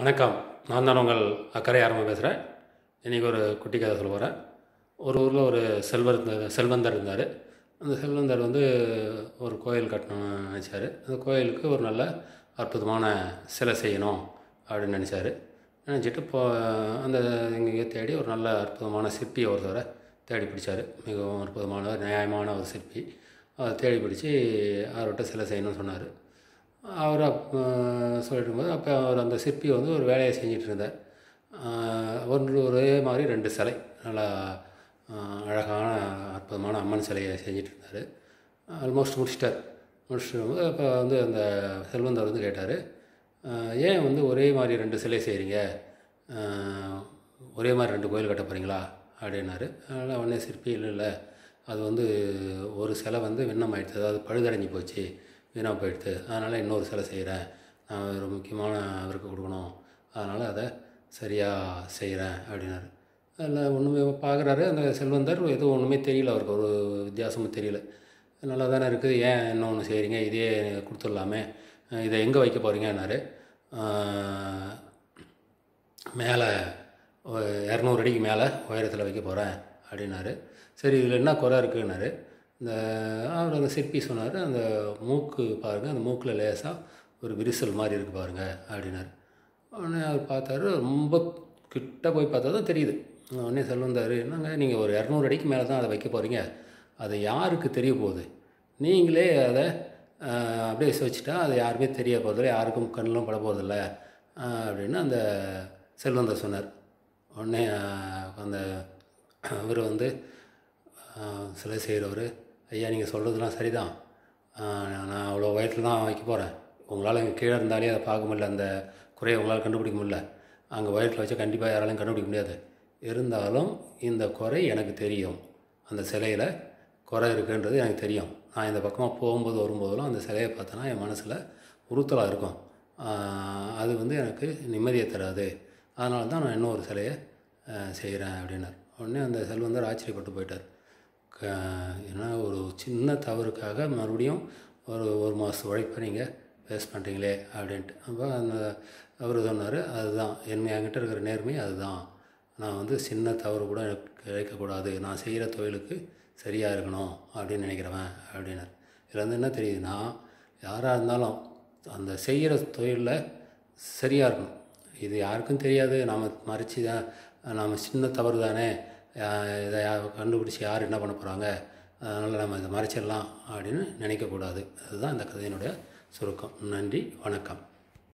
வணக்கம். நான் தான் உங்கள் அக்கறை ஆரம்ப பேசுகிறேன். இன்றைக்கி ஒரு குட்டி கதை சொல்ல போகிறேன். ஒரு ஊரில் ஒரு செல்வந்தர் இருந்தார். அந்த செல்வந்தர் வந்து ஒரு கோயில் கட்டணும்னு நினச்சார். அந்த கோயிலுக்கு ஒரு நல்ல அற்புதமான சிலை செய்யணும் அப்படின்னு நினச்சார். நினச்சிட்டு அந்த எங்கேயோ தேடி ஒரு நல்ல அற்புதமான சிற்பியை ஒருத்தவரை தேடி பிடிச்சார். மிகவும் அற்புதமான நியாயமான ஒரு சிற்பி. அதை தேடி பிடிச்சி அவர்கிட்ட சிலை செய்யணும்னு சொன்னார். அவர் சொல்லிட்டுருக்கும்போது அப்போ அவர் அந்த சிற்பி வந்து ஒரு வேலையை செஞ்சிட்டு இருந்தார். ஒரே மாதிரி 2 சிலை நல்லா அழகான அற்புதமான அம்மன் சிலையை செஞ்சிட்டு இருந்தார். ஆல்மோஸ்ட் முடிச்சுட்டு அப்போ வந்து அந்த செல்வந்தர் வந்து கேட்டார், ஏன் வந்து ஒரே மாதிரி 2 சிலை செய்கிறீங்க, ஒரே மாதிரி 2 கோயில் கட்ட போகிறீங்களா அப்படின்னாரு. அதனால் உடனே சிற்பி இல்லை, அது வந்து ஒரு சிலை வந்து விண்ணமாயிடுச்சு, அதாவது பழுதடைஞ்சு போச்சு, வீணாக போயிடுது, அதனால் இன்னொரு சிலை செய்கிறேன், நான் ஒரு முக்கியமான அவருக்கு கொடுக்கணும், அதனால் அதை சரியாக செய்கிறேன் அப்படின்னாரு. அதில் ஒன்றுமே பார்க்குறாரு அந்த செல்வந்தர், எதுவும் ஒன்றுமே தெரியல அவருக்கு, ஒரு வித்தியாசமும் தெரியல. நல்லா தானே இருக்குது, ஏன் இன்னொன்று செய்கிறீங்க, இதே கொடுத்துடலாமே, இதை எங்கே வைக்க போகிறீங்கன்னாரு. மேலே 200 அடிக்கு மேலே உயரத்தில் வைக்க போகிறேன் அப்படின்னாரு. சரி, இதில் என்ன குறை இருக்குன்னாரு. அவர் அந்த சிற்பி சொன்னார், அந்த மூக்கு பாருங்கள், அந்த மூக்கில் லேசாக ஒரு விரிசல் மாதிரி இருக்குது பாருங்கள் அப்படின்னாரு. உடனே அவர் பார்த்தாரு, ரொம்ப கிட்ட போய் பார்த்தா தான் தெரியுது. உடனே செல்வந்தார், என்னங்க நீங்கள் ஒரு 200 அடிக்கு மேலே தான் அதை வைக்க போகிறீங்க, அது யாருக்கு தெரிய போகுது, நீங்களே அதை அப்படியே வச்சுட்டா அது யாருமே தெரிய போகிறதில்ல, யாருக்கும் கண்ணிலும் பட போகிறதில்ல அப்படின்னு அந்த செல்வந்தர் சொன்னார். உடனே அந்த அவர் வந்து சிலை செய்கிறவர், ஐயா நீங்கள் சொல்கிறதுலாம் சரிதான், நான் அவ்வளோ உயரத்தில் தான் வைக்க போகிறேன், உங்களால் இங்கே கீழே இருந்தாலே அதை பார்க்க முடியல, அந்த குறையை உங்களால் கண்டுபிடிக்க முடியல, அங்கே உயரத்தில் வச்சா கண்டிப்பாக யாராலையும் கண்டுபிடிக்க முடியாது, இருந்தாலும் இந்த குறை எனக்கு தெரியும், அந்த சிலையில் குறை இருக்குன்றது எனக்கு தெரியும், நான் இந்த பக்கமாக போகும்போது வரும்போதெல்லாம் அந்த சிலையை பார்த்தோன்னா என் மனசில் உறுத்தலாக இருக்கும், அது வந்து எனக்கு நிம்மதியை தராது, அதனால தான் நான் இன்னும் ஒரு சிலையை செய்கிறேன் அப்படின்னார். உடனே அந்த செல்வந்தர் ஆச்சரியப்பட்டு போயிட்டார். ஏன்னா ஒரு சின்ன தவறுக்காக மறுபடியும் ஒரு மாதம் உழைப்பை நீங்கள் வேஸ்ட் பண்ணுறீங்களே அப்படின்ட்டு. அப்போ அவர் சொன்னார், அதுதான் என்கிட்ட இருக்கிற நேர்மை, அதுதான் நான் வந்து சின்ன தவறு கூட எனக்கு கிடைக்கக்கூடாது, நான் செய்கிற தொழிலுக்கு சரியாக இருக்கணும் அப்படின்னு நினைக்கிறவன் அப்படின்னார். இதில் வந்து என்ன தெரியுதுன்னா, யாராக இருந்தாலும் அந்த செய்கிற தொழிலில் சரியாக இருக்கணும். இது யாருக்கும் தெரியாது, நாம் மறைச்சி தான், நாம் சின்ன தவறு தானே, இதை கண்டுபிடிச்சி யார் என்ன பண்ண போகிறாங்க, அதனால் நம்ம இதை மறைச்சிடலாம் அப்படின்னு நினைக்கக்கூடாது. அதுதான் இந்த கதையினுடைய சுருக்கம். நன்றி, வணக்கம்.